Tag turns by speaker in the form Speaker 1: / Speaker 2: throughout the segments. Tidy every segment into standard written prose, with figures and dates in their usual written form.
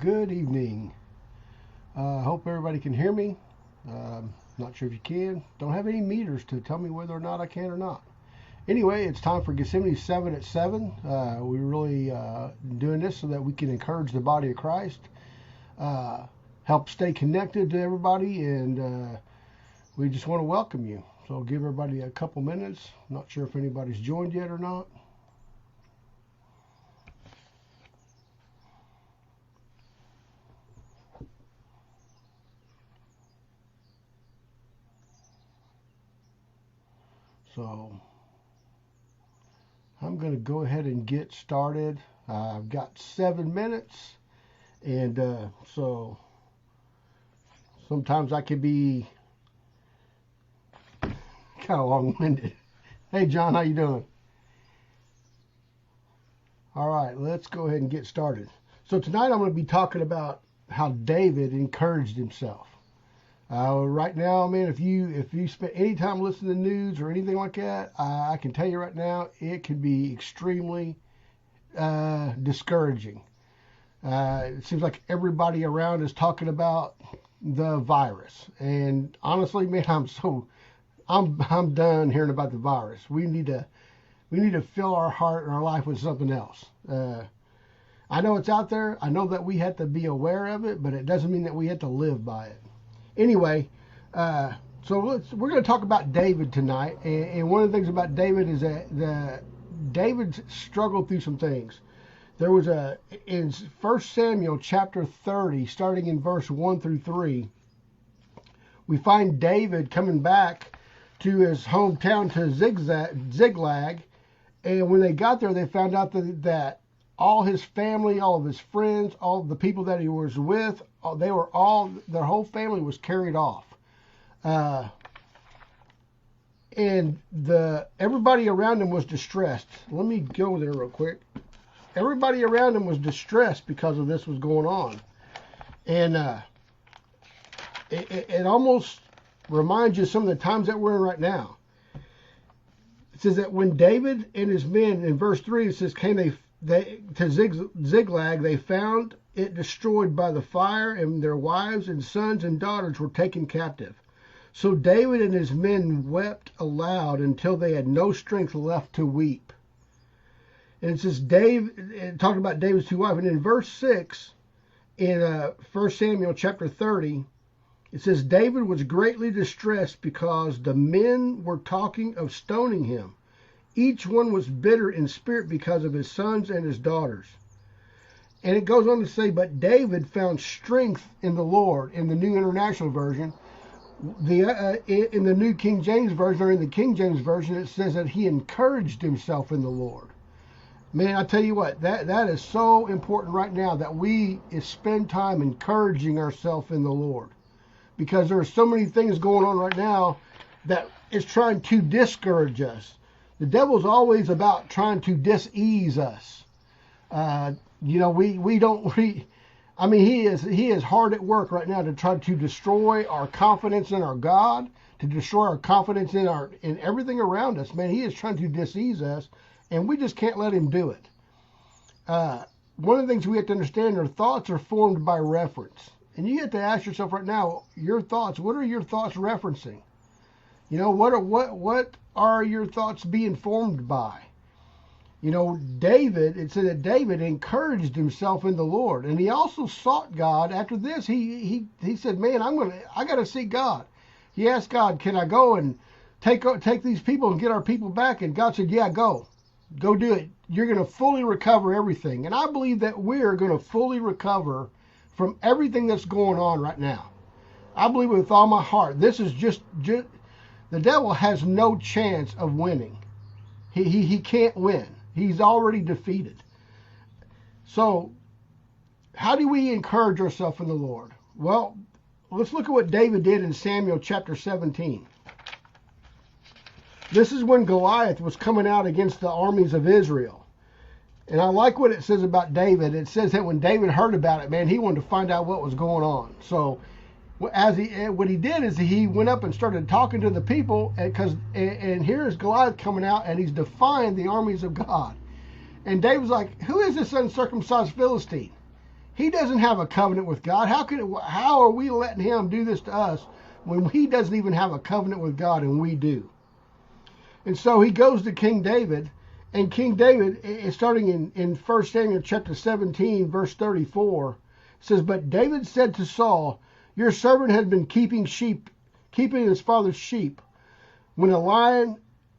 Speaker 1: Good evening. Hope everybody can hear me. Not sure if you can. Don't have any meters to tell me whether or not I can or not. Anyway, it's time for Gethsemane 7 at 7. We're really doing this so that we can encourage the body of Christ, help stay connected to everybody, and we just want to welcome you. So I'll give everybody a couple minutes. Not sure if anybody's joined yet or not. So I'm going to go ahead and get started. I've got 7 minutes, and so sometimes I can be kind of long-winded. Hey, John, how you doing? All right, let's go ahead and get started. So tonight I'm going to be talking about how David encouraged himself. Right now, man, if you spend any time listening to the news or anything like that, I can tell you right now, it can be extremely discouraging. It seems like everybody around is talking about the virus, and honestly, man, I'm done hearing about the virus. We need to fill our heart and our life with something else. I know it's out there. I know that we have to be aware of it, but it doesn't mean that we have to live by it. Anyway, so we're going to talk about David tonight, and one of the things about David is that David struggled through some things. There was in 1 Samuel chapter 30, starting in verse 1 through 3, we find David coming back to his hometown to Ziklag, and when they got there, they found out that all his family, all of his friends, all the people that he was with, their whole family was carried off. And everybody around him was distressed. Let me go there real quick. Everybody around him was distressed because of this was going on. And it almost reminds you of some of the times that we're in right now. It says that when David and his men, in verse 3, it says, to Ziklag, they found it destroyed by the fire, and their wives and sons and daughters were taken captive. So David and his men wept aloud until they had no strength left to weep. And it says talking about David's two wives. And in verse 6, in 1 Samuel chapter 30, it says, David was greatly distressed because the men were talking of stoning him. Each one was bitter in spirit because of his sons and his daughters. And it goes on to say, but David found strength in the Lord, in the New International Version. In the New King James Version, or in the King James Version, it says that he encouraged himself in the Lord. Man, I tell you what, that is so important right now, that we spend time encouraging ourselves in the Lord. Because there are so many things going on right now that is trying to discourage us. The devil's always about trying to dis-ease us. He is hard at work right now to try to destroy our confidence in our God, to destroy our confidence in everything around us. Man, he is trying to dis-ease us, and we just can't let him do it. One of the things we have to understand, our thoughts are formed by reference. And you have to ask yourself right now, your thoughts, what are your thoughts referencing? You know, what are your thoughts being formed by? You know, it said that David encouraged himself in the Lord, and he also sought God. After this, he said, man, I got to seek God. He asked God, can I go and take these people and get our people back? And God said, yeah, go do it. You're going to fully recover everything. And I believe that we're going to fully recover from everything that's going on right now. I believe with all my heart. This is just the devil has no chance of winning. He can't win. He's already defeated. So how do we encourage ourselves in the Lord? Well, let's look at what David did in Samuel chapter 17. This is when Goliath was coming out against the armies of Israel. And I like what it says about David. It says that when David heard about it, man, he wanted to find out what was going on. So what he did is he went up and started talking to the people, and here's Goliath coming out, and he's defying the armies of God. And David's like, who is this uncircumcised Philistine? He doesn't have a covenant with God. How are we letting him do this to us when he doesn't even have a covenant with God and we do? And so he goes to King David, and King David, starting in 1 Samuel chapter 17, verse 34, says, "But David said to Saul, your servant had been keeping his father's sheep. When a lion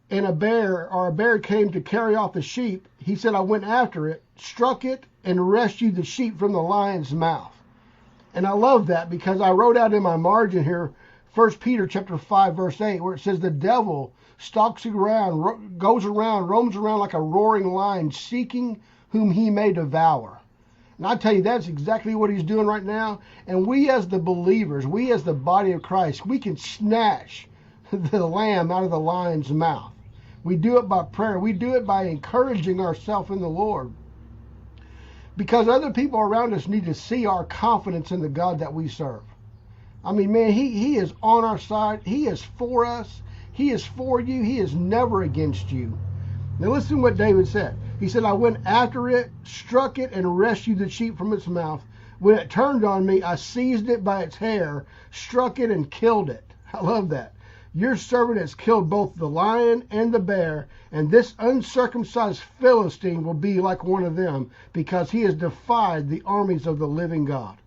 Speaker 1: and a bear came to carry off the sheep, he said, I went after it, struck it, and rescued the sheep from the lion's mouth." And I love that because I wrote out in my margin here, 1 Peter chapter 5, verse 8, where it says, "The devil stalks around, roams around like a roaring lion, seeking whom he may devour." And I tell you, that's exactly what he's doing right now. And we as the believers, we as the body of Christ, we can snatch the lamb out of the lion's mouth. We do it by prayer. We do it by encouraging ourselves in the Lord. Because other people around us need to see our confidence in the God that we serve. I mean, man, he is on our side. He is for us. He is for you. He is never against you. Now listen to what David said. He said, "I went after it, struck it, and rescued the sheep from its mouth. When it turned on me, I seized it by its hair, struck it, and killed it." I love that. "Your servant has killed both the lion and the bear, and this uncircumcised Philistine will be like one of them, because he has defied the armies of the living God."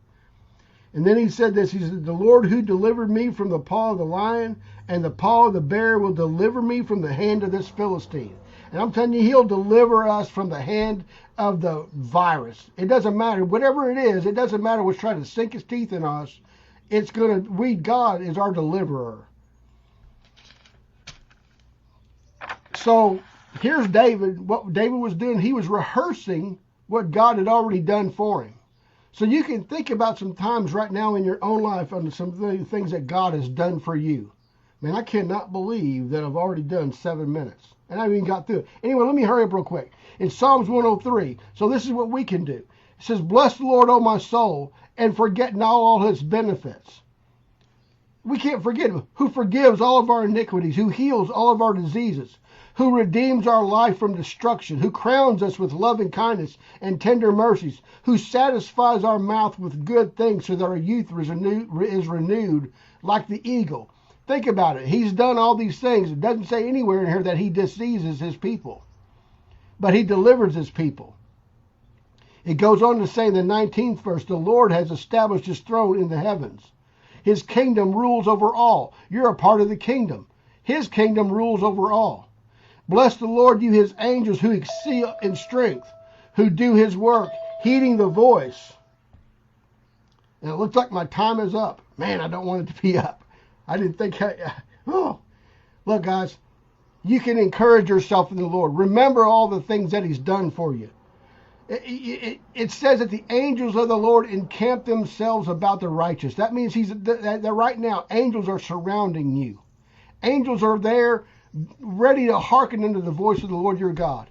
Speaker 1: And then he said this, he said, "The Lord who delivered me from the paw of the lion and the paw of the bear will deliver me from the hand of this Philistine." And I'm telling you, he'll deliver us from the hand of the virus. It doesn't matter. Whatever it is, it doesn't matter what's trying to sink his teeth in us. God is our deliverer. So here's David. What David was doing, he was rehearsing what God had already done for him. So you can think about some times right now in your own life on some of the things that God has done for you. Man, I cannot believe that I've already done 7 minutes. And I haven't even got through it. Anyway, let me hurry up real quick. In Psalms 103, so this is what we can do. It says, "Bless the Lord, O my soul, and forget not all his benefits." We can't forget him. Who forgives all of our iniquities, who heals all of our diseases, who redeems our life from destruction, who crowns us with loving kindness and tender mercies, who satisfies our mouth with good things so that our youth is renewed like the eagle. Think about it. He's done all these things. It doesn't say anywhere in here that he diseases his people, but he delivers his people. It goes on to say in the 19th verse, "The Lord has established his throne in the heavens. His kingdom rules over all." You're a part of the kingdom. His kingdom rules over all. "Bless the Lord, you his angels who excel in strength, who do his work, heeding the voice." And it looks like my time is up. Man, I don't want it to be up. I didn't think Look, guys, you can encourage yourself in the Lord. Remember all the things that he's done for you. It says that the angels of the Lord encamp themselves about the righteous. That means that right now angels are surrounding you. Angels are there ready to hearken unto the voice of the Lord your God.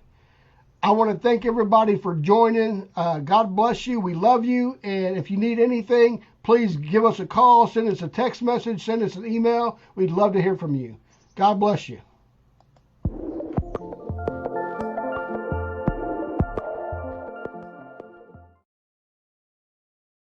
Speaker 1: I want to thank everybody for joining. God bless you. We love you. And if you need anything, please give us a call, send us a text message, send us an email. We'd love to hear from you. God bless you.